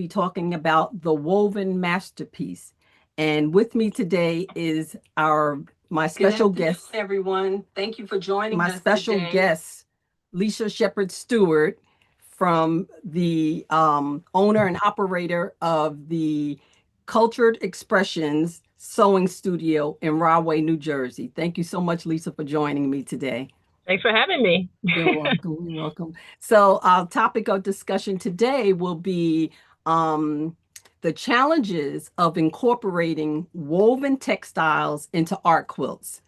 be talking about the woven masterpiece. And with me today is my Good special afternoon, guest, everyone. Thank you for joining my us special today. guest, Lisa Shepherd Stewart, from the owner and operator of the Cultured Expressions Sewing Studio in Rahway, New Jersey. Thank you so much, Lisa, for joining me today. Thanks for having me. You're welcome. You're welcome. So, our topic of discussion today will be um, the challenges of incorporating woven textiles into art quilts.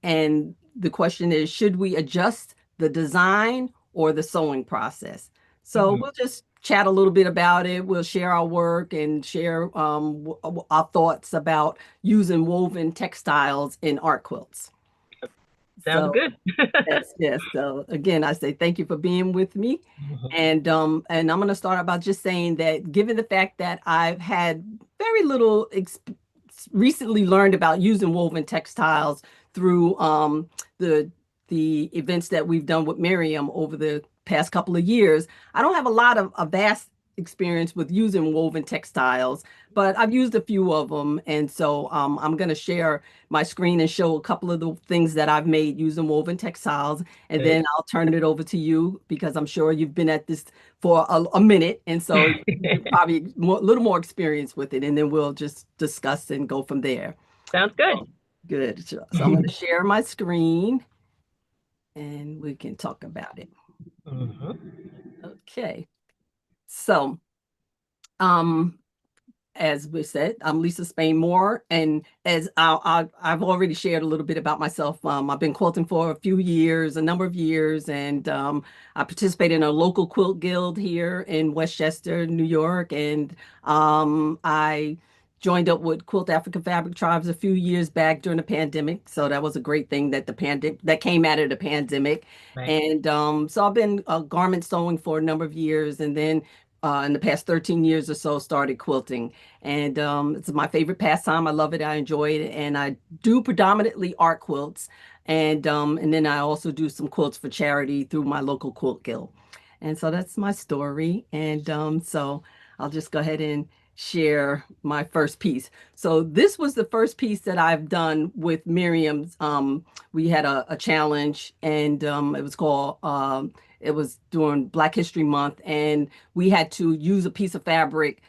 And the question is, should we adjust the design or the sewing process? So, Mhm. we'll just chat a little bit about it. We'll share our work and share our thoughts about using woven textiles in art quilts. Sounds So, good. yes, yes. So again, I say thank you for being with me. Mhm. And I'm going to start out by just saying that given the fact that I've had very little recently learned about using woven textiles through the events that we've done with Miriam over the past couple of years, I don't have a lot of a vast experience with using woven textiles, but I've used a few of them. And so I'm going to share my screen and show a couple of the things that I've made using woven textiles. And Good. then I'll turn it over to you because I'm sure you've been at this for a minute. And so you're probably a little more experienced with it. And then we'll just discuss and go from there. Sounds good. So, good. So I'm going to share my screen and we can talk about it. Mhm. Okay. So, um, as we said, I'm Lisa Spain Moore, and as I've already shared a little bit about myself. I've been quilting for a few years, a number of years, and I participate in a local quilt guild here in Westchester, New York, and I joined up with Quilt Africa Fabric Tribes a few years back during the pandemic. So that was a great thing that the pandemic that came out of the pandemic, Right. and so I've been garment sewing for a number of years, and then in the past 13 years or so started quilting. And it's my favorite pastime. I love it. I enjoy it. And I do predominantly art quilts. And then I also do some quilts for charity through my local quilt guild. And so that's my story. And so I'll just go ahead and share my first piece. So this was the first piece that I've done with Miriam's. We had a challenge, and it was called it was during Black History Month, and we had to use a piece of fabric.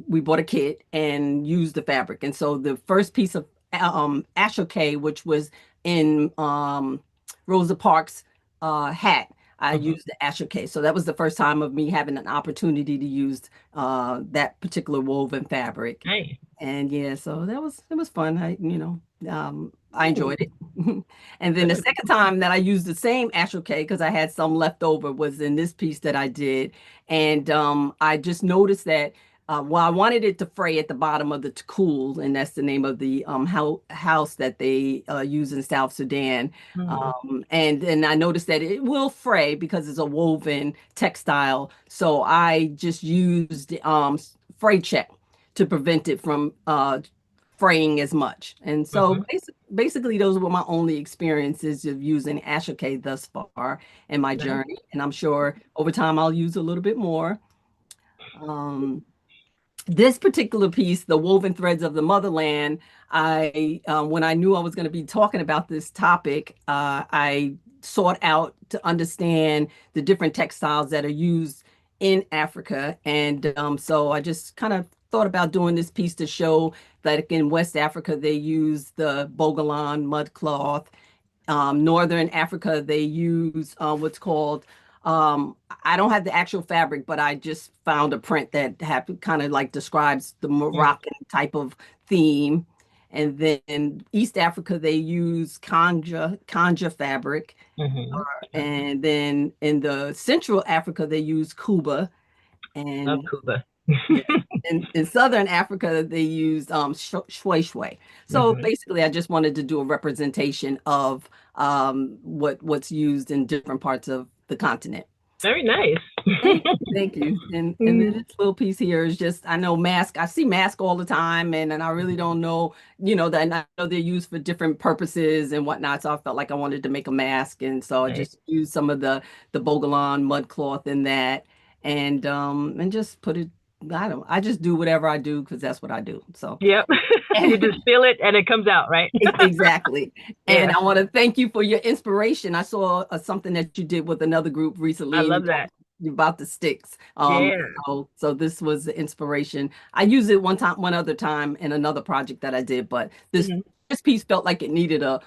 We bought a kit and used the fabric. And so the first piece of Aso-Oke, which was in Rosa Parks' hat, I Mhm. used the Aso-Oke. So that was the first time of me having an opportunity to use that particular woven fabric. Nice. And yeah, so it was fun. I enjoyed Ooh. it. And then the Good. second time that I used the same Aso-Oke because I had some left over was in this piece that I did. And I just noticed that well, I wanted it to fray at the bottom of the Takul, and that's the name of the house that they use in South Sudan. Mhm. And then I noticed that it will fray because it's a woven textile. So I just used fray check to prevent it from fraying as much. And so Mhm. basically, those were my only experiences of using Aso-Oke thus far in my Nice. journey. And I'm sure over time I'll use a little bit more. Um, this particular piece, The Woven Threads of the Motherland, when I knew I was going to be talking about this topic, I sought out to understand the different textiles that are used in Africa. And so I just kind of thought about doing this piece to show that in West Africa, they use the Bogolan mud cloth. Northern Africa, they use what's called, I don't have the actual fabric, but I just found a print that kind of like describes the Mhm. Moroccan type of theme. And then East Africa, they use kanja fabric. Mhm. And then in the Central Africa, they use Kuba. Love And Kuba. yeah. In Southern Africa, they used shway shway. So Mhm. basically, I just wanted to do a representation of what's used in different parts of the continent. Very nice. Thank you. And then Mm. this little piece here is just I know mask. I see mask all the time, and I really don't know, that and I know they're used for different purposes and whatnot. So I felt like I wanted to make a mask, and so I Nice. just used some of the Bogolan mud cloth in that, and just I just do whatever I do because that's what I do. So Yep. You just feel it and it comes out, right? exactly. And Yeah. I want to thank you for your inspiration. I saw something that you did with another group I recently, and love that. about the sticks. Yeah. So this was the inspiration. I used it one other time in another project that I did, but Mhm. this piece felt like it needed a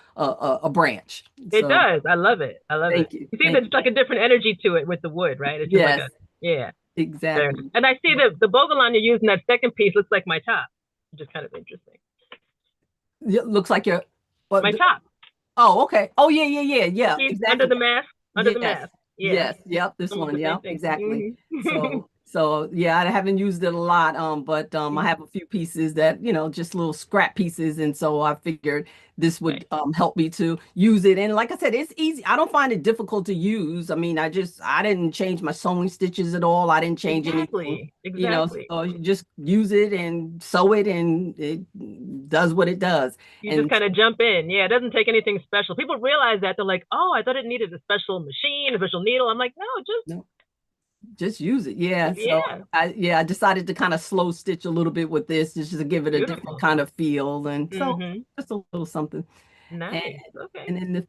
branch. It So does. I love it. I love it. thank you, You see, thank there's you. like a different energy to it with the wood, right? It's just like a, Yes, yeah. Fair enough. exactly. And I see the Bogolan you're using, that second piece looks like my top, which is kind of interesting. It looks like you're. My What? top. Oh, okay. Oh, yeah, yeah, yeah, The yeah. piece under Exactly. the mask. Under the Yes, mask. Yeah. yes, yep, this Almost one, the same yep, thing. exactly. So yeah, I haven't used it a lot, but I have a few pieces that, just little scrap pieces, and so I figured this Nice. would help me to use it. And like I said, it's easy. I don't find it difficult to use. I mean, I didn't change my sewing stitches at all. I didn't change anything, Exactly. Exactly. so you just use it and sew it, and it does what it does. You just And kind of jump in. Yeah, it doesn't take anything special. People realize that they're like, oh, I thought it needed a special machine, a special needle. I'm like, no, no, just use it. Yeah. So yeah, I decided to kind of slow stitch a little bit with this just to give it a different beautiful. kind of feel. And so Mm-hmm. just a little something. And Nice. Okay. and then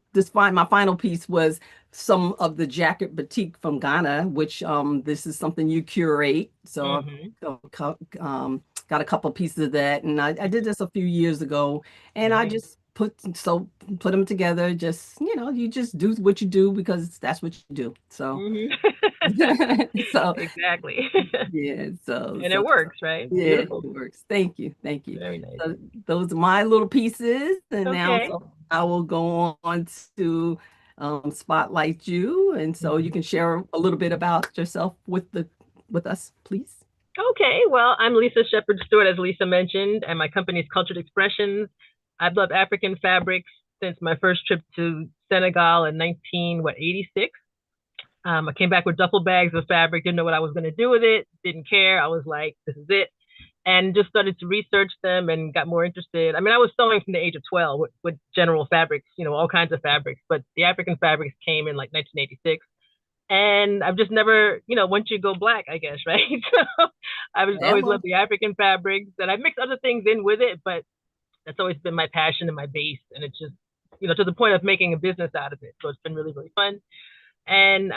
my final piece was some of the jacket batik from Ghana, which this is something you curate. So Mm-hmm. got a couple pieces of that, and I did this a few years ago, and I Nice. just put them together. Just you just do what you do because that's what you do. So Mm-hmm. so Exactly. yeah, And it works, right? yeah, it Beautiful. works. Thank you, thank you. Very nice. So those are my little pieces, and now Okay. so I will go on to spotlight you, and so you Mhm. can share a little bit about yourself with us, please. Okay, well, I'm Lisa Shepherd Stewart, as Lisa mentioned, and my company is Cultured Expressions. I've loved African fabrics since my first trip to Senegal in 86. I came back with duffel bags of fabric, didn't know what I was going to do with it, didn't care. I was like, this is it. And just started to research them and got more interested. I mean, I was sewing from the age of 12 with general fabrics, all kinds of fabrics, but the African fabrics came in like 1986. And I've just never, once you go black, I guess, right? So I've just always Hello. loved the African fabrics, and I mix other things in with it, but that's always been my passion and my base. And it's just, to the point of making a business out of it. So it's been really, really fun. And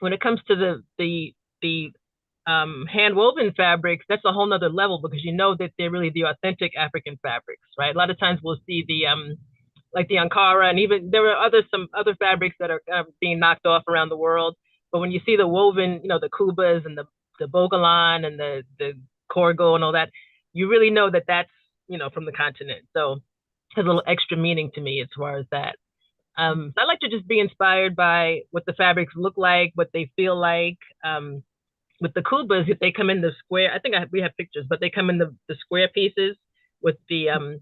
when it comes to the hand woven fabrics, that's a whole nother level because that they're really the authentic African fabrics, right? A lot of times we'll see the like the Ankara, and even there are some other fabrics that are being knocked off around the world. But when you see the woven, the Kubas and the Bogolan and the Corgo and all that, you really know that that's from the continent. So it has a little extra meaning to me as far as that. So I like to just be inspired by what the fabrics look like, what they feel like. With the Kubas, if they come in the square, I think we have pictures, but they come in the square pieces with the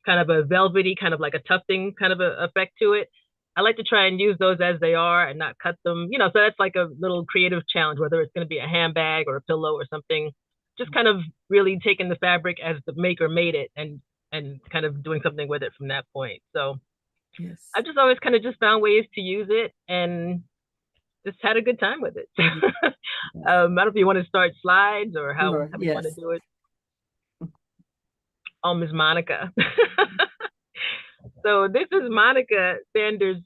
kind of a velvety, kind of like a tufting kind of a effect to it. I like to try and use those as they are and not cut them, so that's like a little creative challenge, whether it's going to be a handbag or a pillow or something. Just kind of really taking the fabric as the maker made it and kind of doing something with it from that point. So Yes. I've just always kind of just found ways to use it and just had a good time with it. Yes. I don't know if you want to start slides or how Sure. you want to Yes. do it. Oh, Ms. Monica. So this is Monica Sanders'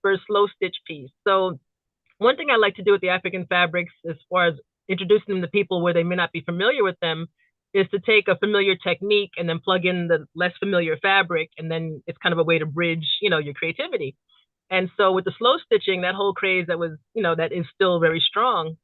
first slow stitch piece. So one thing I like to do with the African fabrics, as far as introducing them to people where they may not be familiar with them, is to take a familiar technique and then plug in the less familiar fabric, and then it's kind of a way to bridge, your creativity. And so with the slow stitching, that whole craze that is still very strong,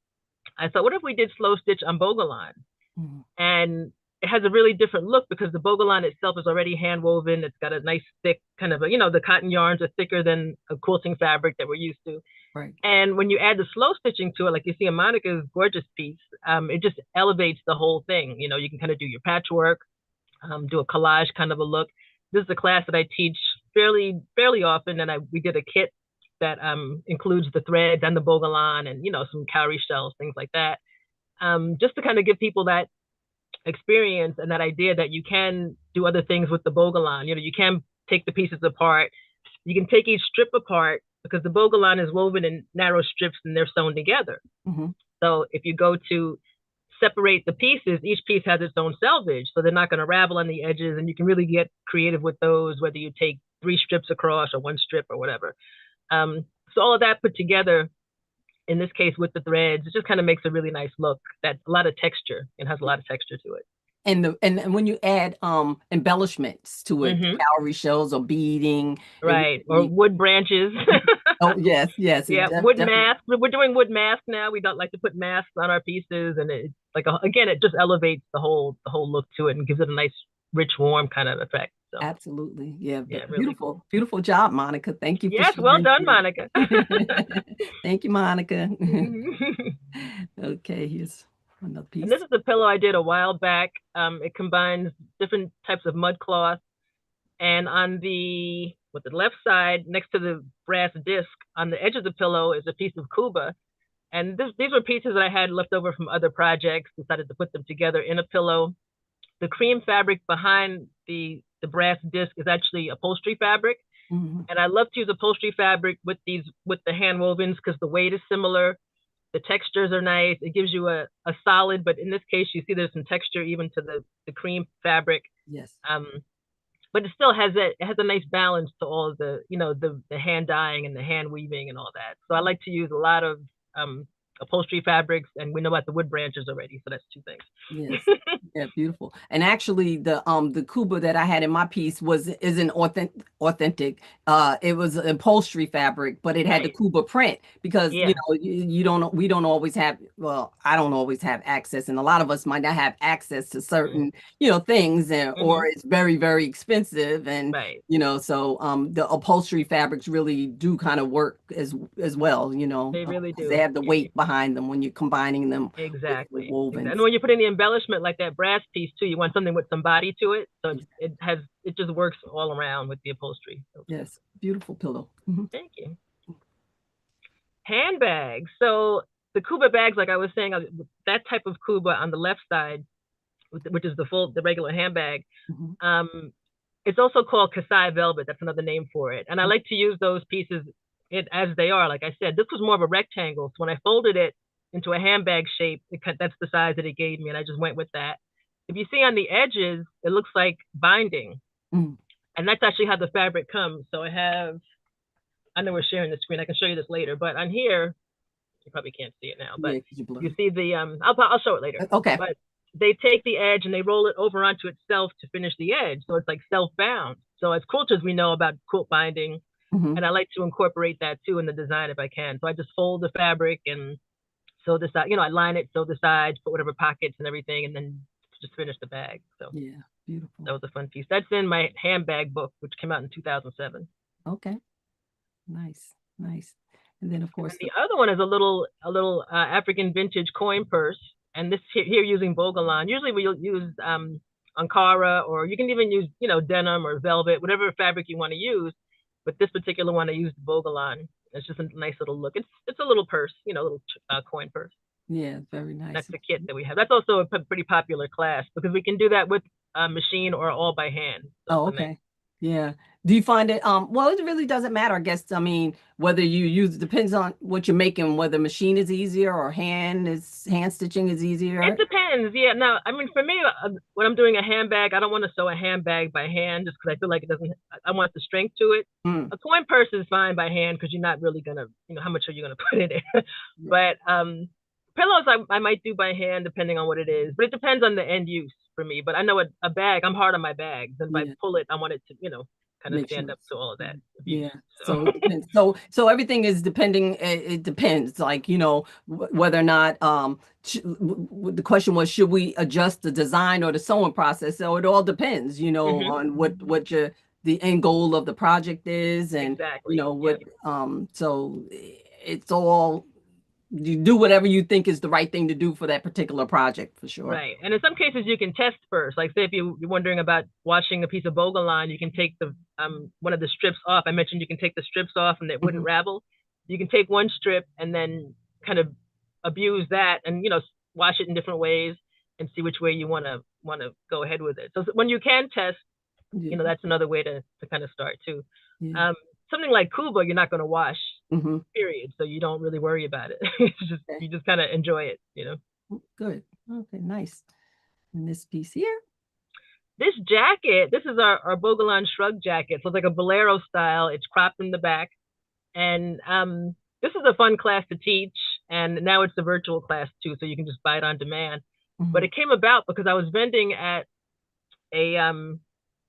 I thought, what if we did slow stitch on Bogolan? Mhm. And it has a really different look because the Bogolan itself is already hand woven. It's got a nice thick kind of the cotton yarns are thicker than a quilting fabric that we're used to. Right. And when you add the slow stitching to it, like you see in Monica's gorgeous piece, it just elevates the whole thing. You can kind of do your patchwork, do a collage kind of a look. This is a class that I teach fairly often, and we did a kit that includes the threads and the Bogolan and some cowrie shells, things like that, just to kind of give people that experience and that idea that you can do other things with the Bogolan. You can take the pieces apart. You can take each strip apart because the Bogolan is woven in narrow strips and they're sewn together. Mm-hmm. So if you go to separate the pieces, each piece has its own selvage, so they're not going to ravel on the edges, and you can really get creative with those, whether you take 3 strips across or 1 strip or whatever. So all of that put together, in this case with the threads, it just kind of makes a really nice look. That a lot of texture. It has a lot of texture to it. And when you add embellishments to it, Mm-hmm. cowrie shells or beading, it Right, or really, wood branches. oh yes, yes, it Yeah, wood definitely, masks. We're doing wood masks now. We don't like to put masks on our pieces, and it's like again, it just elevates the whole look to it and gives it a nice, rich, warm kind of effect. So absolutely, yeah, yeah, really cool. beautiful, beauul job, Monica. Thank you for Yes, well sharing. done, Monica. Thank you, Monica. And Okay, here's another this piece. is a pillow I did a while back. It combines different types of mud cloth, and on the with the left side, next to the brass disc, on the edge of the pillow is a piece of Kuba. And these were pieces that I had left over from other projects. Decided to put them together in a pillow. The cream fabric behind the brass disc is actually upholstery fabric, Mhm. and I love to use upholstery fabric with the hand wovens because the weight is similar. The textures are nice. It gives you a solid, but in this case, you see there's some texture even to the cream fabric. Yes. Um, but it still has it has a nice balance to all of the hand dyeing and the hand weaving and all that. So I like to use a lot of um, upholstery fabrics, and we know about the wood branches already, so that's 2 Yes. things. Yeah, beautiful. And actually the Kuba that I had in my piece isn't authentic. It was an upholstery fabric, but it had the Right. Kuba print because Yeah. you don't we don't always have, well, I don't always have access, and a lot of us might not have access to certain, things, and Mm-hmm. or it's very, very expensive, and Right. so the upholstery fabrics really do kind of work as well, They really because they do. have the weight behind them when you're combining them with the Exactly. Exactly. And wovens. when you put in the embellishment like that brass piece too, you want something with some body to it. So it just works all around with the upholstery. So it's good. Yes, beautiful pillow. Mhm. Thank you. Handbags. So the Kuba bags, like I was saying, that type of Kuba on the left side, which is the regular handbag. Mhm. It's also called Kasai velvet. That's another name for it. And I like to use those pieces as they are. Like I said, this was more of a rectangle. So when I folded it into a handbag shape, that's the size that it gave me, and I just went with that. If you see on the edges, it looks like binding, Mm. and that's actually how the fabric comes. So I know we're sharing the screen. I can show you this later, but on here, you probably can't see it now, but Yeah, 'cause you're you blurry. see I'll show it later. Okay. But they take the edge and they roll it over onto itself to finish the edge. So it's like self-bound. So as quilters, we know about quilt binding, Hmm. and I like to incorporate that too in the design if I can. So I just fold the fabric and sew the side, I line it, sew the sides, put whatever pockets and everything, and then just finish the bag. So Yeah, beautiful. that was a fun piece. That's in my handbag book, which came out in 2007. Okay, nice, nice. And then of And then course the other one is a little African vintage coin purse, and this here using Bogolan. Usually we'll use Ankara, or you can even use denim or velvet, whatever fabric you want to use. But this particular one I used Bogolan. It's just a nice little look. It's a little purse, a little coin purse. yeah, very That's nice. the kit that we have. That's also a pretty popular class because we can do that with a machine or all by hand. So it's Oh, a nice. okay. Yeah. Do you find it well, it really doesn't matter, I guess. I mean, whether you use, depends on what you're making, whether machine is easier or hand stitching is It easier. depends. Yeah. Now, I mean, for me, when I'm doing a handbag, I don't want to sew a handbag by hand just because I feel like it doesn't. I want the strength to it. Mm. A coin purse is fine by hand because you're not really gonna, how much are you gonna put in it? Yeah. But pillows I might do by hand depending on what it is. But it depends on the end use for me. But I know a bag, I'm hard on my bags, and if I Yeah. pull it, I want it to, kind of Make sure stand up it's, to all of that abuse. yeah. So So it depends. So everything is depending. It depends. Like, whether or not the question was, should we adjust the design or the sewing process? So it all depends, hmm on what your the end goal of the project is, and exactly. what Yep. so it's all, you do whatever you think is the right thing to do for that particular project, for sure. Right. And in some cases you can test first. Like say if you're wondering about washing a piece of Bogolan, you can take the one of the strips off. I mentioned you can take the strips off and it wouldn't Mhm. ravel. You can take one strip and then kind of abuse that and wash it in different ways and see which way you want to go ahead with it. So when you can test, Yeah. that's another way to kind of start too. Yeah. Um, something like Kuba, you're not going to wash, Hmm. period. So you don't really worry about it. You just kind of enjoy it. Good. Okay, nice. And this piece here. This jacket, this is our Bogolan shrug jacket. So it's like a bolero style. It's cropped in the back. And this is a fun class to teach. And now it's a virtual class too, so you can just buy it on demand. But Mhm. it came about because I was vending a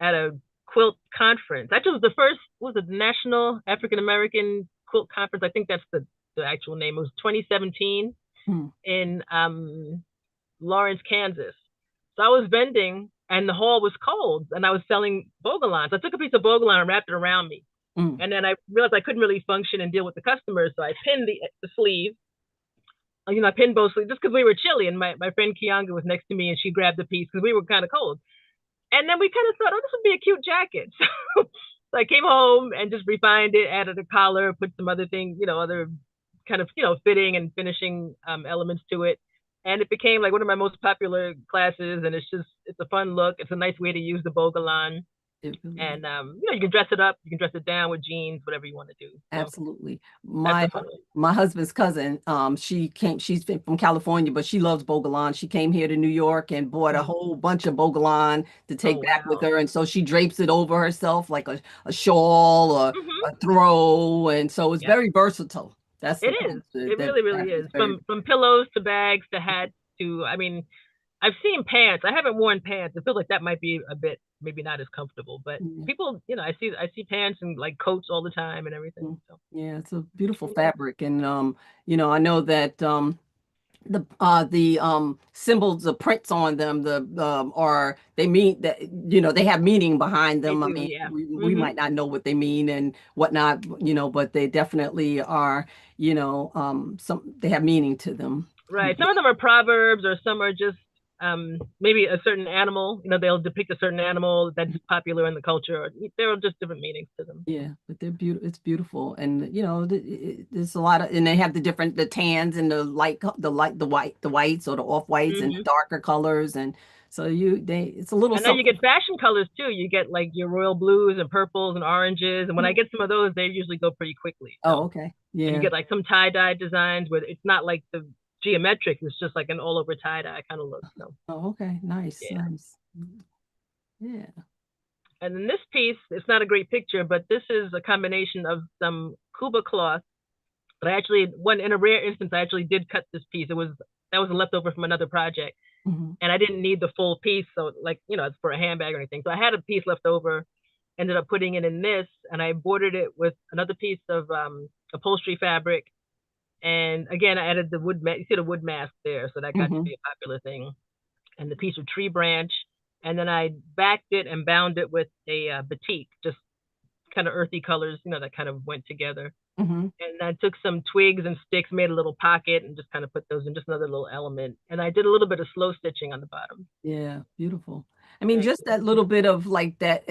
at a quilt conference. Actually, it was the first, what was it, the National African American Quilt Conference? I think that's the actual name. It was 2017 Mhm. in Lawrence, Kansas. So I was vending and the hall was cold and I was selling Bogolans. I took a piece of Bogolan and wrapped it around me. Mhm. And then I realized I couldn't really function and deal with the customers. So I pinned the sleeve. I pinned both sleeves just because we were chilly. And my friend Kianga was next to me and she grabbed the piece because we were kind of cold. And then we kind of thought, oh, this would be a cute jacket. So I came home and just refined it, added a collar, put some other things, other kind of, fitting and finishing elements to it. And it became like one of my most popular classes. And it's a fun look. It's a nice way to use the Bogolan. It really is. And, you can dress it up, you can dress it down with jeans, whatever you want to do. So Absolutely. that's My a fun one. my husband's cousin, she's from California, but she loves Bogolan. She came here to New York and bought a Mm. whole bunch of Bogolan to Oh, take back with wow. her. And so she drapes it over herself like a shawl or Hmm. a throw. And so it's Yep. very versatile. That's It the thing. is. It That really, really fabric is is. very From pillows to bags to hats to, I mean, I've seen pants. I haven't worn pants. I feel like that might be a bit maybe not as comfortable, but yeah. people, I see pants and like coats all the time and everything. So Yeah, it's a beautiful yeah. fabric. And I know that the symbols, the prints on them, the are they mean that they have meaning behind They them. I do, mean, yeah. we Hmm. might not know what they mean and whatnot, but they definitely are, some they have meaning to them. Right. Some of them are proverbs or some are just maybe a certain animal. They'll depict a certain animal that's popular in the culture. Or there are just different meanings to them. So Yeah, but they're beautiful. It's beautiful, and there's a lot of, and they have the tans and the whites or the off whites and the hmm darker colors, and so it's a little and then you something. get fashion colors too. You get like your royal blues and purples and oranges. And when I get some of those, they usually go pretty quickly. Oh, So, okay. and you Yeah. get like some tie dye designs where it's not like the geometric, it's just like an all over tie dye kind of look. So, Oh, okay. Nice. yeah. Nice. Yeah. And then this piece, it's not a great picture, but this is a combination of some Kuba cloth. But I actually, in a rare instance, I actually did cut this piece. That was a leftover from another project. Hmm. And I didn't need the full piece. So, like, it's for a handbag or anything. So I had a piece left over, ended up putting it in this, and I bordered it with another piece of upholstery fabric. And again, I added the wood, you see the wood mask there. So that got to Hmm. be a popular thing. And the piece of tree branch. And then I backed it and bound it with a batik, just kind of earthy colors, that kind of went together. Hmm. And I took some twigs and sticks, made a little pocket, and just kind of put those in, just another little element. And I did a little bit of slow stitching on the bottom. Yeah. Beautiful. I mean, Thank just you. that little bit of like that,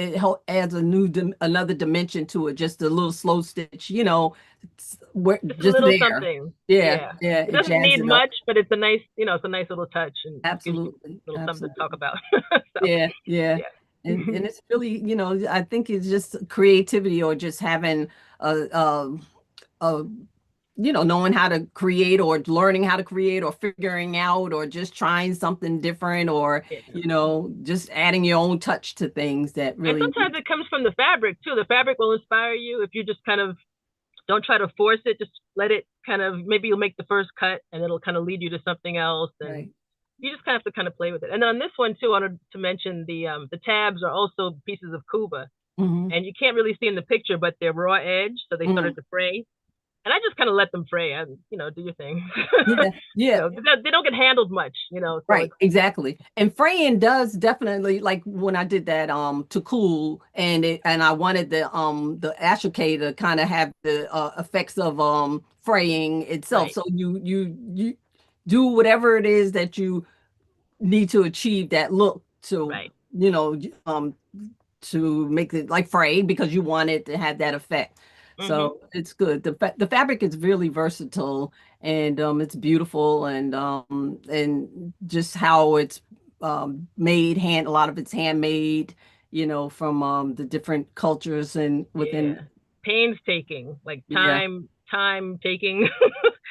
adds another dimension to it. Just a little slow stitch, where Just a just little there. something. Yeah. Yeah. Yeah. It It doesn't jazz need it up. much, but it's a nice little touch and gives you Absolutely. a little something to talk Absolutely. about. So, Yeah. Yeah. And yeah. it's really, I think it's just creativity or just having a knowing how to create or learning how to create or figuring out or just trying something different or, Yeah. just adding your own touch to things that And really sometimes it comes from the fabric too. The fabric will inspire you if you just kind of don't try to force it. Just let it kind of, maybe you'll make the first cut and it'll kind of lead you to something else. And right. you just kind of have to kind of play with it. And on this one too, I wanted to mention the tabs are also pieces of Kuba, Hmm. and you can't really see in the picture, but they're raw edge, so they Hmm. started to fray. And I just kind of let them fray and do your thing. Yeah. Yeah. They don't get handled much, so Right, it's exactly. And fraying does definitely, like when I did that to cool, and I wanted the Aso-Oke to kind of have the effects of fraying itself. right, So you do whatever it is that you need to achieve that look to, right. you know, um to make it like frayed because you want it to have that effect. Hmm. So it's good. The fabric is really versatile and it's beautiful and just how it's made a lot of it's handmade, from the different cultures and within. Yeah, painstaking, like Yeah, time taking.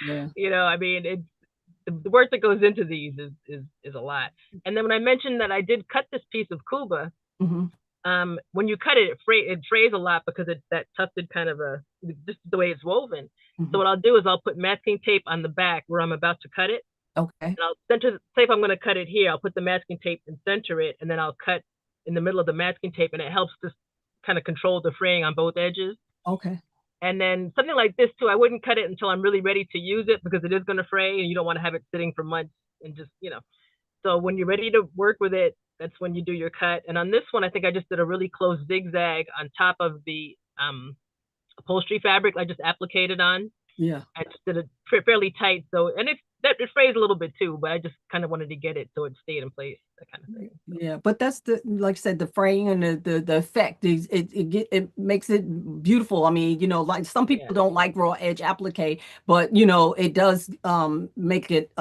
yeah. I mean, the work that goes into these is a lot. And then when I mentioned that I did cut this piece of Kuba, when you cut it, it frays a lot because it's that tufted kind of just the way it's woven. So what I'll do is I'll put masking tape on the back where I'm about to cut it. Okay. And I'll center, say if I'm going to cut it here, I'll put the masking tape and center it, and then I'll cut in the middle of the masking tape, and it helps to kind of control the fraying on both edges. Okay. And then something like this too, I wouldn't cut it until I'm really ready to use it because it is going to fray, and you don't want to have it sitting for months and just, So when you're ready to work with it, that's when you do your cut. And on this one, I think I just did a really close zigzag on top of the upholstery fabric I just appliqued on. Yeah. I just did it fairly tight. So, and it frays a little bit too, but I just kind of wanted to get it so it stayed in place, that kind of thing. Yeah, but that's like I said, the fraying and the effect is it makes it beautiful. I mean, like some people don't like raw edge applique, but it does make it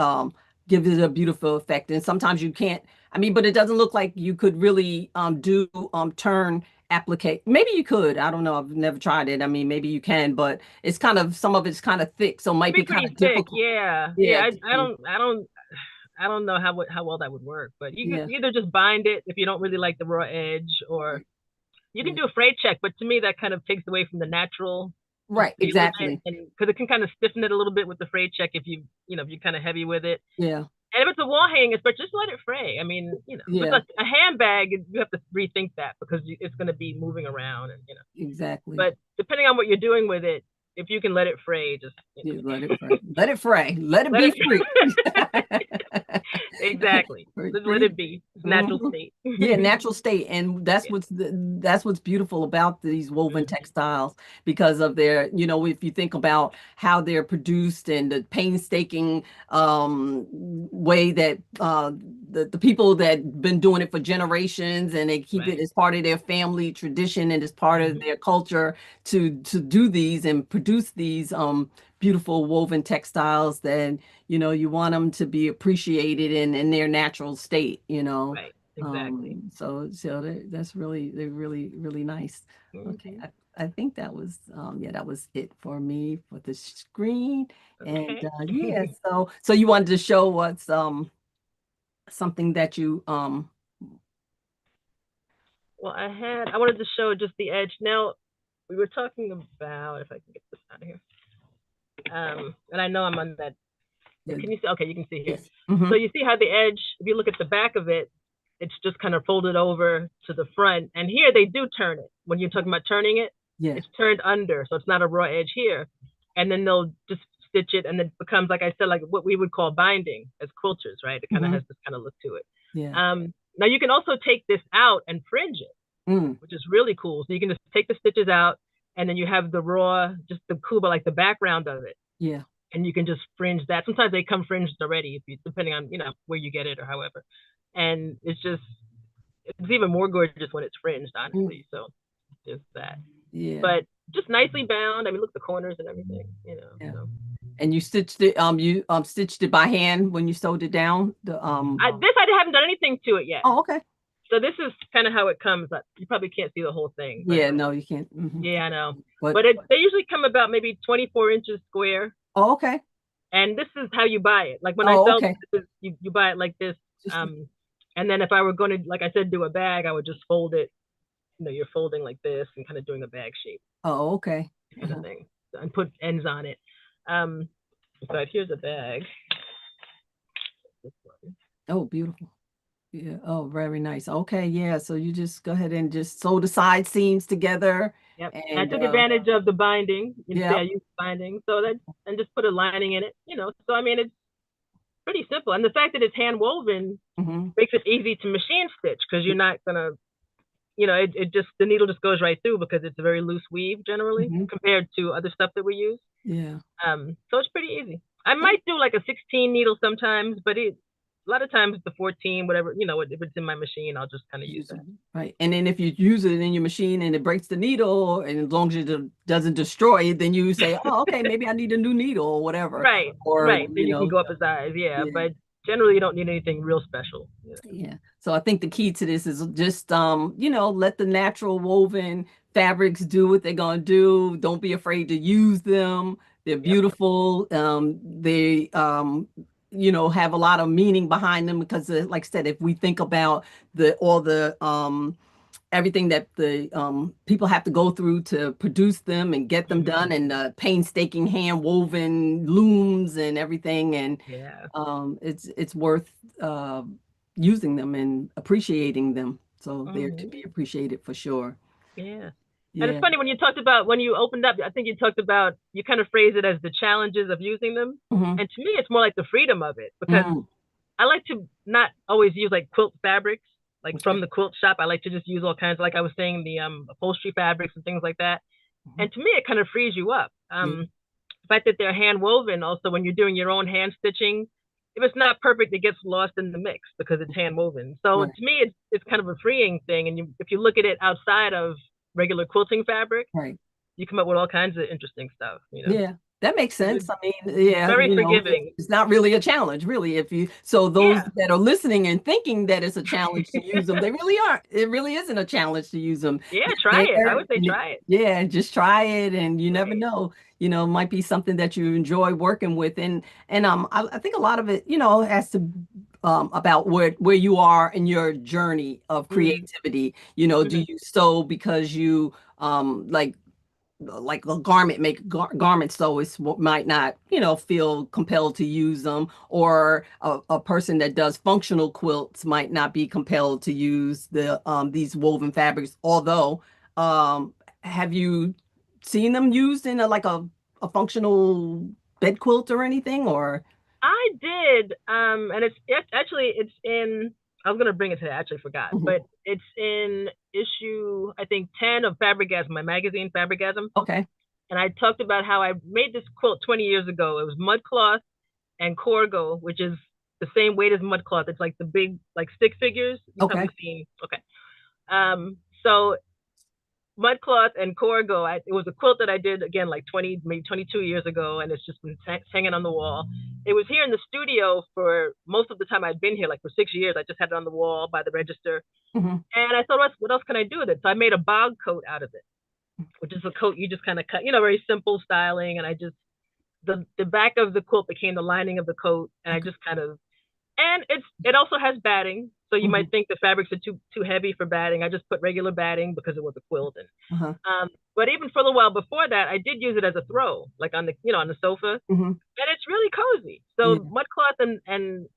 give it a beautiful effect. And sometimes you can't, I mean, but it doesn't look like you could really do turn applique. Maybe you could. I don't know. I've never tried it. I mean, maybe you can, but it's kind of, some of it's kind of thick, so it might be kind of difficult. Yeah. I don't know how well that would work, but you can either just bind it if you don't really like the raw edge, or you can do a fray check. But to me, that kind of takes away from the natural. Right, exactly. And because it can kind of stiffen it a little bit with the fray check if if you're kind of heavy with it. Yeah. And if it's a wall hanging, but just let it fray. I mean, but a handbag, you have to rethink that because it's going to be moving around, and Exactly. But depending on what you're doing with it, if you can let it fray, just let it fray. Let it fray. Let it be free. Exactly. Let it be. It's natural state. Yeah, natural state. And that's what's beautiful about these woven textiles, because of their, if you think about how they're produced and the painstaking way that the people that been doing it for generations, and they keep it as part of their family tradition and as part of their culture to do these and produce these beautiful woven textiles, that you want them to be appreciated in their natural state. Right, exactly. So they're really nice. Okay, I think that was that was it for me for the screen. Okay. And so you wanted to show what's something that you well, I wanted to show just the edge. Now we were talking about, if I can get this out of here. And I know I'm on that. Can you see? Okay, you can see here. Yes. So you see how the edge, if you look at the back of it, it's just kind of folded over to the front. And here they do turn it. When you're talking about turning it, it's turned under. So it's not a raw edge here. And then they'll just stitch it, and it becomes, like I said, like what we would call binding as quilters, right? It kind of has this kind of look to it. Yeah. Now you can also take this out and fringe it, which is really cool. So you can just take the stitches out, and then you have the raw, just the Kuba, like the background of it. Yeah. And you can just fringe that. Sometimes they come fringed already, depending on where you get it or however. And it's even more gorgeous when it's fringed, honestly. So just that. Yeah. But just nicely bound. I mean, look, the corners and everything. Yeah. So. And you stitched it. You stitched it by hand when you sewed it down. I haven't done anything to it yet. Oh, okay. So this is kind of how it comes. You probably can't see the whole thing. Yeah, no, you can't. Yeah, I know. But they usually come about maybe 24 inches square. Oh, okay. And this is how you buy it. Like when I sell this, you buy it like this. And then if I were going to, like I said, do a bag, I would just fold it. You're folding like this and kind of doing a bag shape. Oh, okay. Kind of thing. And put ends on it. But here's a bag. Oh, beautiful. Yeah. Oh, very nice. Okay. Yeah. So you just go ahead and just sew the side seams together. Yep. And I took advantage of the binding. I used binding. So and just put a lining in it. So I mean, it's pretty simple. And the fact that it's hand woven makes it easy to machine stitch, because you're not gonna, the needle just goes right through, because it's a very loose weave generally compared to other stuff that we use. Yeah. So it's pretty easy. I might do like a 16 needle sometimes, but a lot of times the 14, whatever, if it's in my machine, I'll just kind of use it. Right. And then if you use it in your machine and it breaks the needle, and as long as it doesn't destroy it, then you say, oh, okay, maybe I need a new needle or whatever. Right. Right. Then you can go up a size. Yeah. But generally you don't need anything real special. Yeah. So I think the key to this is just, let the natural woven fabrics do what they're going to do. Don't be afraid to use them. They're beautiful. have a lot of meaning behind them because, like I said, if we think about all the everything that the people have to go through to produce them and get them done, and painstaking hand woven looms and everything, and Yeah. it's worth using them and appreciating them. So they're to Hmm. be appreciated for sure. Yeah. And it's Yeah. funny when you talked about when you opened up, I think you talked about you kind of phrase it as the challenges of using them. Hmm. And to me it's more like the freedom of it because Mm. I like to not always use like quilt fabrics, like Okay. from the quilt shop. I like to just use all kinds, like I was saying, the upholstery fabrics and things like that. Mhm. And to me, it kind of frees you up. Yeah. The fact that they're hand woven, also when you're doing your own hand stitching, if it's not perfect, it gets lost in the mix because it's hand woven. So Right. to me, it's kind of a freeing thing. And if you look at it outside of regular quilting fabric, Right. you come up with all kinds of interesting stuff. Yeah, that makes sense. It's I mean, yeah, very forgiving. it's not really a challenge, really. So those Yeah, that are listening and thinking that it's a challenge to use them, they really aren't. It really isn't a challenge to use them. yeah, try They're it. I there, would say and try it. yeah, just try it, and you never Right. know. It might be something that you enjoy working with, and I think a lot of it, has to about where you are in your journey of Mm-hmm. creativity. Do Mm-hmm. you sew because you like a garment make garment sewist might not feel compelled to use them, or a person that does functional quilts might not be compelled to use these woven fabrics, although have you seen them used in a functional bed quilt or anything, or I did, and actually it's in. I was gonna bring it today. I actually forgot, Mhm. but it's in issue I think 10 of Fabrigasm, my magazine Fabrigasm, Okay. and I talked about how I made this quilt 20 years ago. It was mud cloth and corgo, which is the same weight as mud cloth. It's like the big like stick figures. You've Okay. probably seen. Okay. So mud cloth and corgo. It was a quilt that I did again like 20, maybe 22 years ago, and it's just been hanging on the wall. It was here in the studio for most of the time I'd been here, like for 6 years. I just had it on the wall by the register, Hmm. and I thought, what else can I do with it? So I made a bog coat out of it, which is a coat you just kind of cut, very simple styling, and I just the back of the quilt became the lining of the coat, and I Okay. just kind of and it also has batting. So you Hmm. might think the fabrics are too heavy for batting. I just put regular batting because it was a quilt. And Uh-huh. but even for a little while before that, I did use it as a throw, like on the on the sofa, Hmm. and it's really cozy. So Yeah. mud cloth and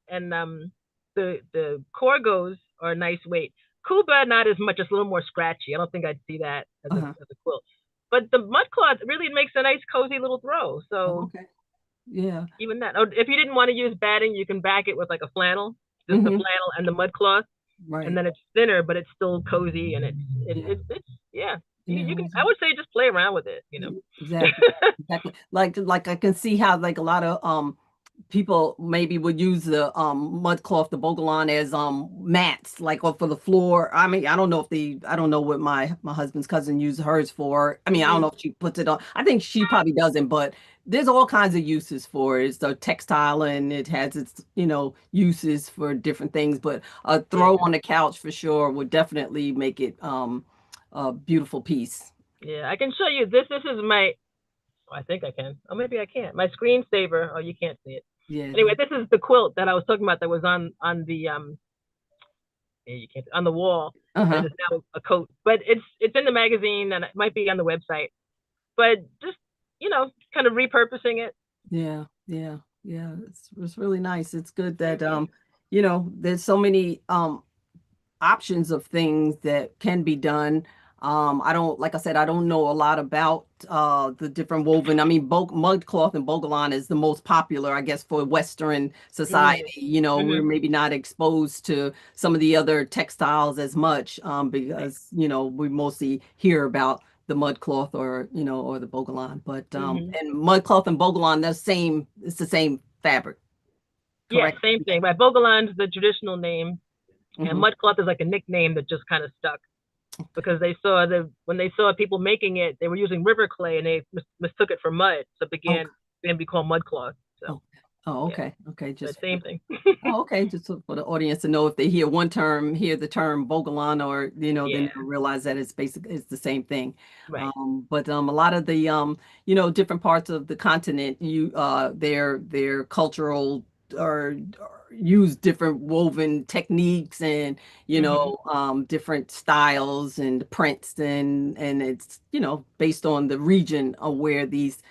the corgos are a nice weight. Kuba not as much, it's a little more scratchy. I don't think I'd see that Uh-huh. as a quilt. But the mud cloth really makes a nice cozy little throw. Oh, So okay. Yeah. even that. Or if you didn't want to use batting, you can back it with like a flannel, just the Hmm. flannel and the mud cloth, and Right. then it's thinner, but it's still cozy and Yeah. it's yeah. Yeah. You can. I would say just play around with it. Exactly. Exactly. Like I can see how like a lot of people maybe would use the mud cloth, the Bogolan, as mats, like or for the floor. I mean, I don't know what my husband's cousin used hers for. I mean, I don't Hmm. know if she puts it on. I think she probably doesn't, but there's all kinds of uses for it. It's a textile and it has its, uses for different things, but a throw Yeah, on the couch for sure would definitely make it a beautiful piece. yeah. I can show you this. This is my. Oh, I think I can. Oh, maybe I can't. My screensaver. Oh, you can't see it. Yeah. Anyway, this is the quilt that I was talking about that was on the yeah, you can't on the wall, and Uh-huh. it is now a coat. But it's in the magazine and it might be on the website. But just kind of repurposing it. Yeah, yeah, yeah. It's really nice. It's good that Thank you. there's so many options of things that can be done. I don't, like I said, I don't know a lot about the different woven. I mean, mud cloth and Bogolan is the most popular, I guess, for Western Mm-hmm. society. We're Mm-hmm. maybe not exposed to some of the other textiles as much Right. because, we mostly hear about the mud cloth or the Bogolan. But Mm-hmm. and mud cloth and Bogolan, it's the same fabric, Yes, correct? same thing. Right. Bogolan's the traditional name, and Hmm. mudcloth is like a nickname that just kind of stuck because they saw when they saw people making it, they were using river clay and they mistook it for mud, so it began to be called mudcloth. So Oh, oh, yeah, okay. Okay. but Just same thing. oh, okay. Just for the audience to know if they hear one term, hear the term Bogolan, or then Yeah. they'll realize that it's the same thing. Right. But a lot of the different parts of the continent, their cultural or use different woven techniques and different styles and prints and it's based on the region of where these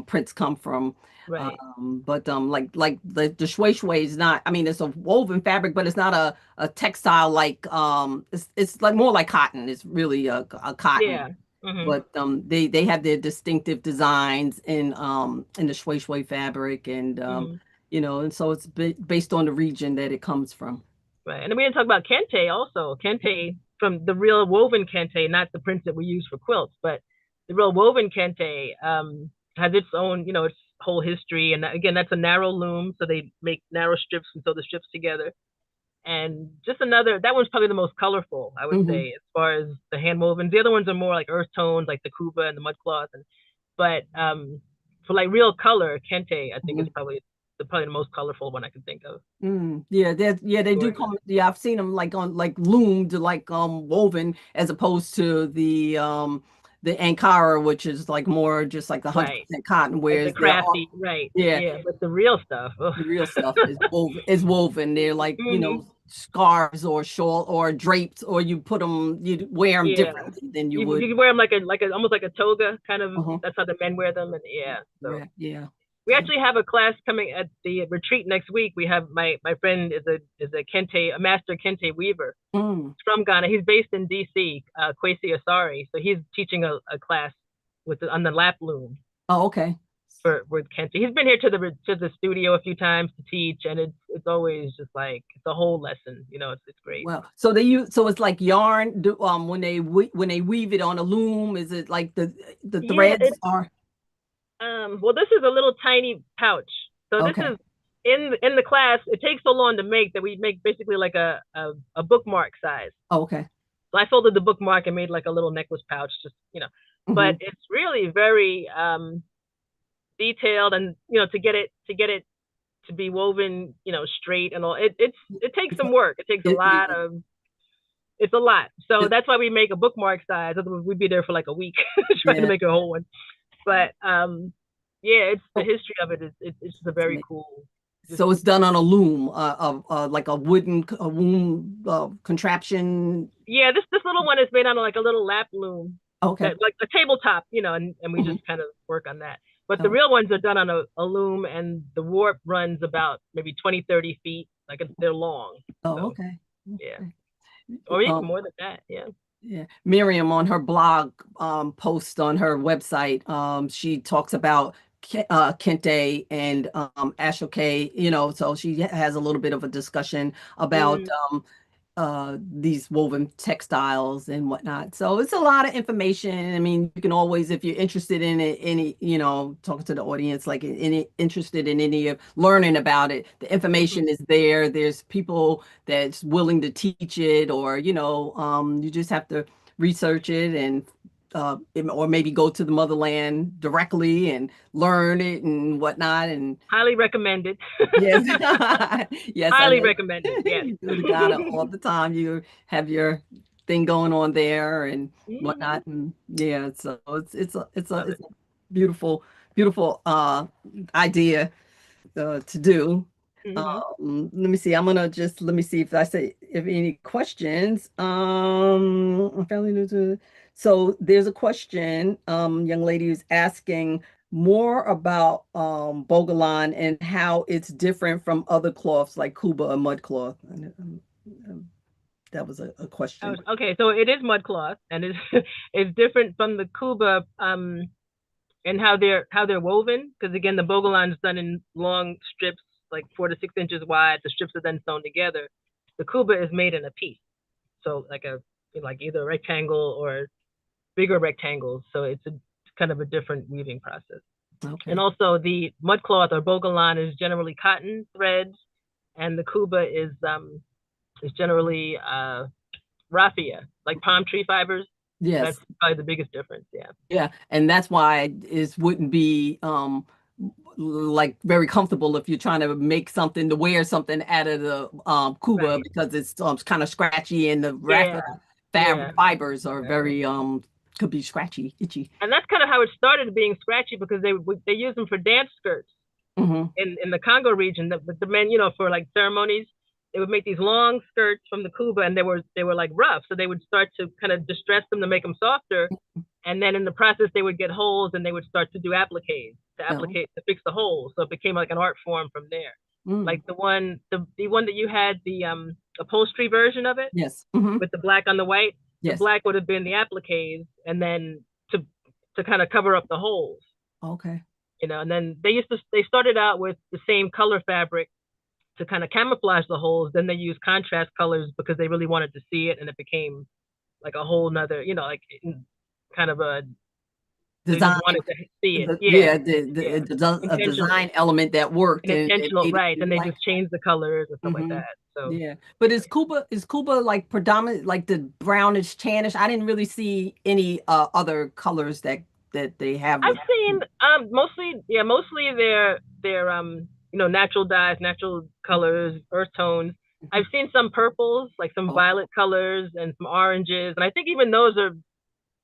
prints come from. Right. But like the shui shui is not, I mean, it's a woven fabric, but it's not a textile like it's like more like cotton. It's really a cotton. Yeah. Hmm. But they have their distinctive designs in the shui shui fabric and Hmm. and so it's based on the region that it comes from. Right. And then we didn't talk about kente also. Kente from the real woven kente, not the prints that we use for quilts, but the real woven kente has its own, its whole history. And again, that's a narrow loom, so they make narrow strips and sew the strips together. And just another, that one's probably the most colorful, I would Hmm. say, as far as the hand woven. The other ones are more like earth tones, like the Kuba and the mud cloth. But for like real color, kente, I think is probably the most colorful one I can think of. Mm, yeah, they do Gorgeous. come. Yeah, I've seen them like on like loomed, like woven, as opposed to the Ankara, which is like more just like 100% Right. cotton, Like the whereas they're all, crafty, right? yeah, Yeah, but the real stuff. Oh. the real stuff is woven. Is woven. They're like Hmm. scarves or shawl or drapes, or you wear them Yeah, differently than you you would. can wear them like a almost like a toga kind of. Uh-huh. That's how the men wear them, and yeah. So Yeah, yeah. we actually have a class coming at the retreat next week. We have my friend is a master kente weaver Mm. from Ghana. He's based in DC, Kwesi Asari. So he's teaching a class on the lap loom Oh, okay. for with Kente. He's been here to the studio a few times to teach, and it's always just like it's a whole lesson. It's great. Well, so they use so it's like yarn. When when they weave it on a loom, is it like the Yeah, threads are well, this is a little tiny pouch. So this okay? is in the class. It takes so long to make that we make basically like a bookmark size. Oh, okay. So I folded the bookmark and made like a little necklace pouch, just. But Hmm. it's really very detailed, and to get it to be woven, straight and all. It takes It's some work. It takes a lot yeah. of. It's a lot. So It, that's why we make a bookmark size. Otherwise, we'd be there for like a week trying to yeah. make a whole one. But yeah, it's the So history of it. It's just a very cool. Just so it's done on a loom, like a a womb contraption. yeah, this little one is made on like a little lap loom Okay. that like a tabletop, and we Hmm. just kind of work on that. But the Oh, real ones are done on a loom, and the warp runs about maybe 20, 30 feet. Like they're long. oh, So okay. yeah, Okay. or even Um, more than that. Yeah. yeah. Miriam on her blog post on her website, she talks about Kente and Aso-Oke, so she has a little bit of a discussion about Mm, these woven textiles and whatnot. So it's a lot of information. I mean, you can always, if you're interested in it, talking to the audience, like any interested in any of learning about it, the mhm. information is there. There's people that's willing to teach it, or you just have to research it and or maybe go to the motherland directly and learn it and whatnot. And Highly recommended. yes, yes, I Highly know. recommended. Yes. You go to Ghana all the time. You have your thing going on there and Hmm. whatnot. And yeah, so Love it's it. a beautiful, beautiful idea to do. Hmm. Let me see. Let me see if any questions. I'm fairly new to so there's a question. Young lady who's asking more about Bogolan and how it's different from other cloths like Kuba or mud cloth. Um, that was a question. Okay, so it is mud cloth, and it's it's different from the Kuba, and how they're woven. Because again, the Bogolan is done in long strips, like 4 to 6 inches wide. The strips are then sewn together. The Kuba is made in a piece, so like either a rectangle or bigger rectangles. So it's a kind of a different weaving process. And Okay. also the mud cloth or Bogolan is generally cotton threads, and the Kuba is generally raffia, like palm tree fibers. That's Yes. probably the biggest difference. Yeah. Yeah, and that's why it wouldn't be like very comfortable if you're trying to make something to wear something out of the Cuba Right. because it's kind of scratchy and the Yeah. raffia Yeah. fibers are very could be scratchy, itchy. And that's kind of how it started being scratchy because they use them for dance skirts. Hmm. in the Congo region. The men, you know, for like ceremonies, they would make these long skirts from the Kuba, and they were like rough, so they would start to kind of distress them to make them softer, and then in the process they would get holes, and they would start to do appliques to No. applicate to fix the holes. So it became like an art form from there. Mm. Like the one that you had, the upholstery version of it Yes. Hmm. with the black on the white. The Yes. black would have been the appliques, and then to kind of cover up the holes, Okay. you know. And then they started out with the same color fabric to kind of camouflage the holes. Then they used contrast colors because they really wanted to see it, and it became like a whole nother, you know, like kind of a, they just Design. wanted to see it. Yeah, Yeah, yeah, a intentionally, design element that worked an and it intentional, made it right? you And they like. just changed the colors and stuff like Hmm. that. So Yeah, but is Cuba like predominant, like the brownish tannish? I didn't really see any other colors that they have I've with. seen mostly, yeah, mostly their you know, natural dyes, natural colors, earth tones. I've seen some purples, like some Okay. violet colors and some oranges, and I think even those are,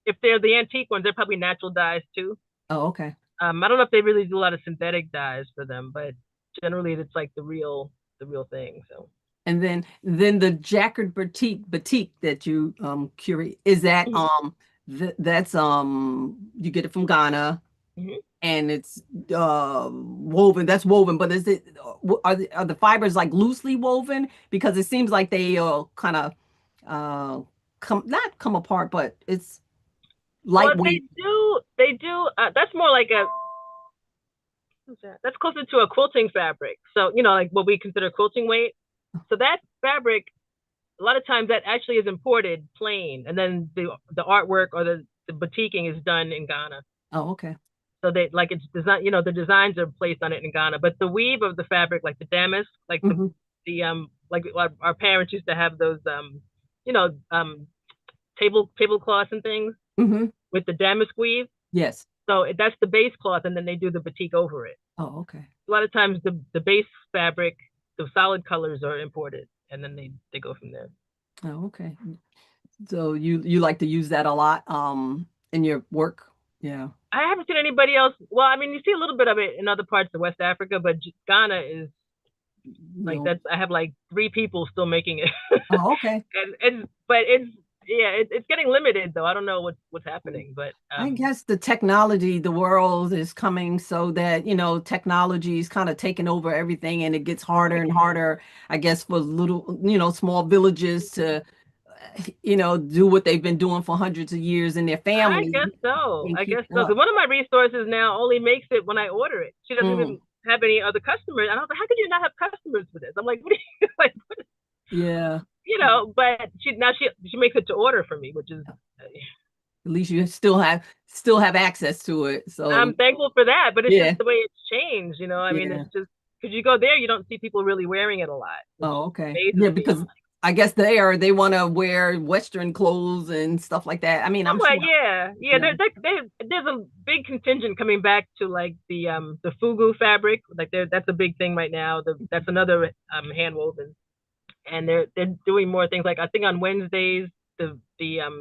if they're the antique ones, they're probably natural dyes too. Oh, okay. I don't know if they really do a lot of synthetic dyes for them, but generally it's like the real thing. So And then the Jacquard batik that you curate, is that mhm, that's you get it from Ghana, mhm. and it's woven, that's woven, but is it are the fibers like loosely woven, because it seems like they kind of uh come not come apart, but it's Well, lightweight. they do. That's more like a, what's that? That's closer to a quilting fabric. So you know, like what we consider quilting weight. So that fabric, a lot of times that actually is imported plain, and then the artwork or the batiking is done in Ghana. Oh, okay. So they, like, it's design, you know, the designs are placed on it in Ghana, but the weave of the fabric, like the damask, like Hmm. the like our parents used to have those you know, tablecloths and things Hmm. with the damask weave. Yes. So that's the base cloth, and then they do the batik over it. Oh, okay. A lot of times the base fabric, the solid colors are imported, and then they go from there. Oh, okay. So you like to use that a lot in your work? Yeah. I haven't seen anybody else. Well, I mean, you see a little bit of it in other parts of West Africa, but Ghana is like, No. that's, I have like three people still making it, Oh, okay. and but it's, yeah, it's getting limited though. I don't know what's happening, but I guess the technology, the world is coming so that, technology is kind of taking over everything, and it gets harder and harder, I guess, for little, small villages to, do what they've been doing for hundreds of years in their I family guess so. and I keep guess it so. Because up. one of my resources now only makes it when I order it. She doesn't Mm, even have any other customers. And I was like, how could you not have customers for this? I'm like, what do you like? yeah. You know, but she makes it to order for me, which is, At least you still have access to it. So I'm thankful for that. But it's just yeah, the way it's changed. You know, I mean, yeah. it's just because you go there, you don't see people really wearing it a lot, which Oh, okay. Yeah, amazes me. I'm because I guess they want to wear Western clothes and stuff like that. I mean, I'm somewhat, sure, yeah, yeah. you know. There's a big contingent coming back to like the fugu fabric. Like that's a big thing right now. That's another hand woven, and they're doing more things. Like I think on Wednesdays the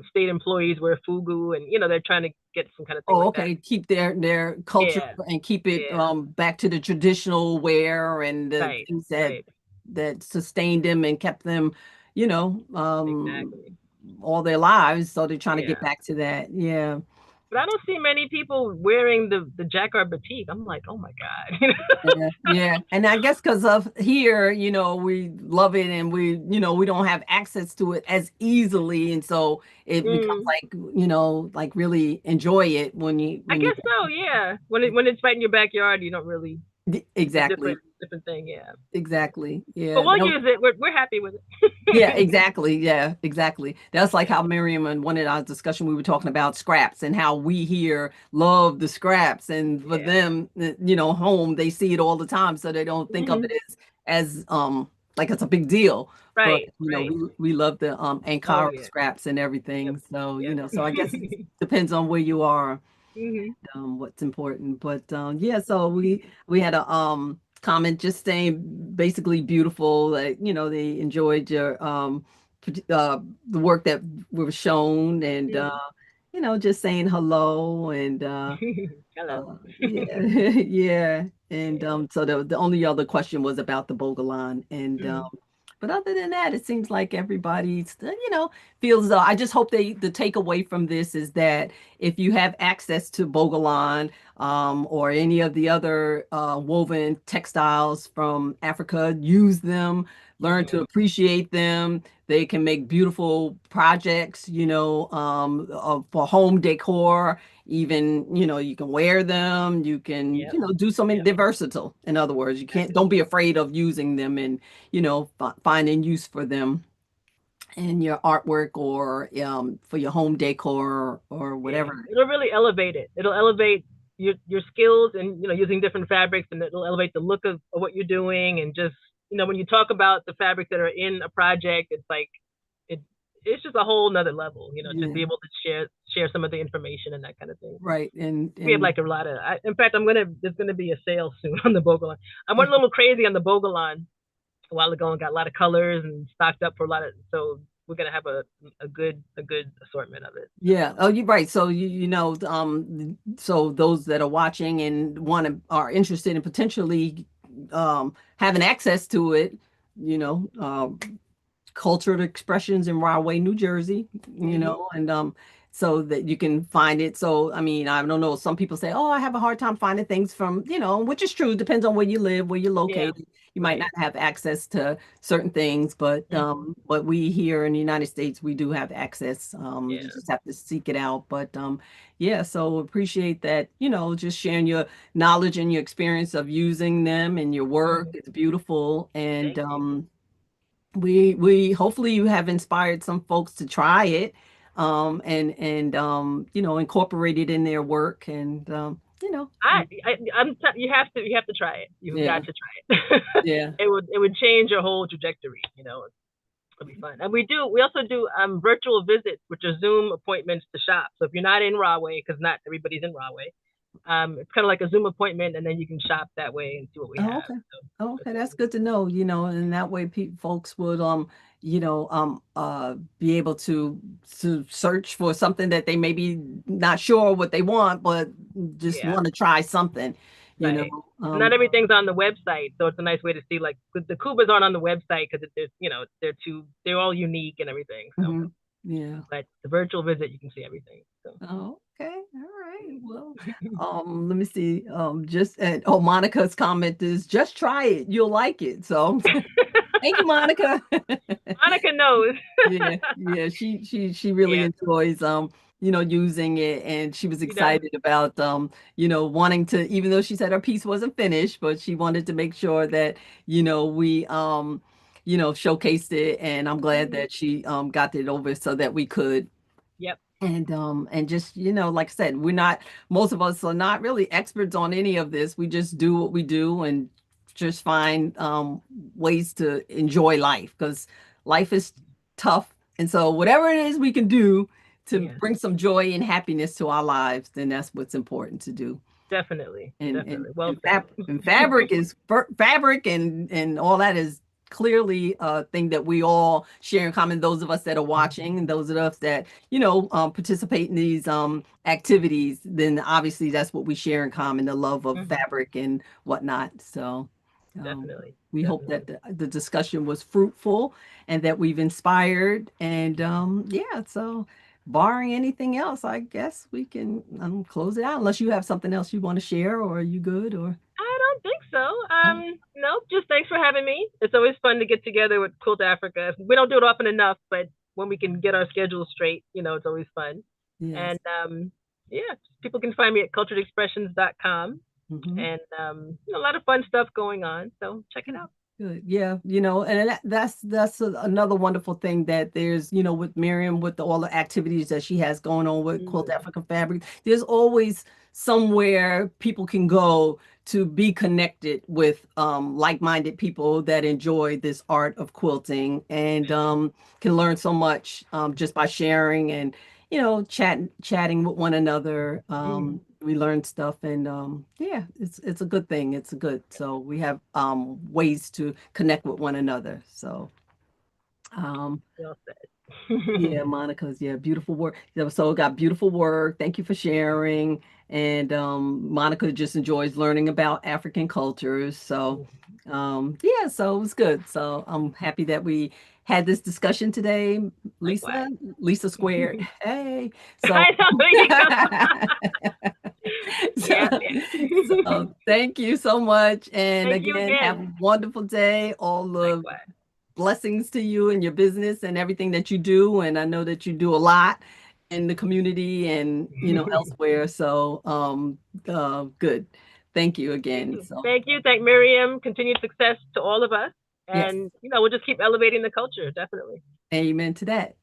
state employees wear fugu, and you know, they're trying to get some kind of thing Oh, like that. okay. Keep their culture Yeah, and keep it yeah, back to the traditional wear and the right, things that right, that sustained them and kept them, you know, um, exactly. all their lives. So they're trying to get Yeah. back to that. Yeah. But I don't see many people wearing the jacquard batik. I'm like, oh my God. You Yeah, yeah. And I guess because of here, we love it, and we don't have access to it as easily. And so it becomes know? like, like really enjoy it when you I when you guess so, yeah. When it's right in your backyard, you don't really, it's a exactly, different thing, yeah. exactly. But Yeah. we'll use it. We're happy with Yeah, it. exactly. Yeah, exactly. That's like how Miriam and one of our discussion we were talking about scraps and how we here love the scraps, and for Yeah. them, home they see it all the time, so they don't think of it Hmm. as like it's a big deal. But Right, right. we love the Oh Ankara yeah. scraps and Yep. everything. So Yep. so I guess it depends on where you are, Hmm. what's important. But yeah, so we had a comment just saying basically beautiful, like they enjoyed your the work that we were shown, and Hmm. just saying hello, and Hello. yeah. Yeah, And Yeah. so the only other question was about the Bogolan. And Mhm. but other than that, it seems like everybody's, feels I just hope the takeaway from this is that if you have access to Bogolan or any of the other woven textiles from Africa, use them, learn to Mhm. appreciate them. They can make beautiful projects, for home decor. Even, you can wear them, you can, Yep. do something, Yep. they're versatile. In other words, don't Exactly. be afraid of using them and, finding use for them in your artwork or for your home decor or Yeah. whatever. It'll really elevate it. It'll elevate your skills and using different fabrics, and it'll elevate the look of what you're doing. And just when you talk about the fabrics that are in a project, it's like it it's just a whole nother level, to Yeah, be able to share some of the information and that kind of thing. right. We have And like a lot of in fact, there's gonna be a sale soon on the Bogolan. I went a little crazy on the Bogolan a while ago and got a lot of colors and stocked up for a lot of, so we're gonna have a good assortment of it. So Yeah. Oh, you're right. So so those that are watching and are interested in potentially having access to it, you know, cultural expressions in Rahway, New Jersey, hmm and so that you can find it. So, I mean, I don't know. Some people say, "Oh, I have a hard time finding things from," which is true. Depends on where you live, where you're yeah, located. You might right. not have access to certain things, hmm but we here in the United States, we do have access. You yeah. just have to seek it out. But yeah, so appreciate that, just sharing your knowledge and your experience of using them in your work. hmm It's beautiful. And Thank you. we hopefully you have inspired some folks to try it, and incorporate it in their work, and You have to try it. You've yeah, got to try it. yeah. It would change your whole trajectory. It'll be fun. And we also do virtual visits, which are Zoom appointments to shop. So if you're not in Rahway, because not everybody's in Rahway, it's kind of like a Zoom appointment, and then you can shop that way and see what we Oh, have. okay. So Oh, that's okay, what that's good to know, and that way folks would be able to search for something that they may be not sure what they want, but just yeah, want to try something, you know. right. Not Um, everything's on the website, so it's a nice way to see. Like the Kubas aren't on the website because they're all unique and everything. So, mhm. Yeah. but the virtual visit, you can see everything. So, Oh, okay. All right. Well, let me see. Monica's comment is just try it. You'll like it. So thank you, Monica. Monica knows. Yeah, yeah. She really Yeah, enjoys using it, and she was she does. excited about wanting to, even though she said her piece wasn't finished, but she wanted to make sure that we showcased it, and I'm glad Mhm. that she got it over so that we could. Yep. And just, like I said, most of us are not really experts on any of this. We just do what we do and just find ways to enjoy life, because life is tough. And so whatever it is we can do to Yeah. bring some joy and happiness to our lives, then that's what's important to do. Definitely. And Definitely. Well said. and fabric is fabric, and all that is clearly a thing that we all share in common. Those of us that are watching and those of us that participate in these activities, then obviously that's what we share in common: the love of hmm fabric and whatnot. So um, Definitely. we hope that Definitely. the discussion was fruitful and that we've inspired. And yeah, so barring anything else, I guess we can close it out unless you have something else you want to share, or are you good, or I don't think so. oh, No, just thanks for having me. It's always fun to get together with Quilt Africa. We don't do it often enough, but when we can get our schedules straight, it's always fun. yes. And yeah, people can find me at culturedexpressions.com. Hmm. And a lot of fun stuff going on. So check it Good. out. Good. Yeah, and that's another wonderful thing that there's, with Miriam, with all the activities that she has going on with Quilt Mm, Africa Fabrics. There's always somewhere people can go to be connected with like-minded people that enjoy this art of quilting, and can learn so much just by sharing and chatting with one another. mm, We learn stuff, and yeah, it's a good thing. It's a good. So we have ways to connect with one another. So um well said. Yeah, Monica's, yeah, beautiful work. Yeah, so got beautiful work. Thank you for sharing. And Monica just enjoys learning about African cultures. So yeah, so it was good. So I'm happy that we had this discussion today. Lisa, Likewise. Lisa squared. Hey. So I know, there you go. so, Yeah, yeah. so thank you so much. And Thank you again, have again. a wonderful day. All the Likewise. blessings to you and your business and everything that you do. And I know that you do a lot in the community and elsewhere. So good. Thank you again. So Thank you. Thank Miriam. Continued success to all of us. yes, And, we'll just keep elevating the culture, definitely. amen to that.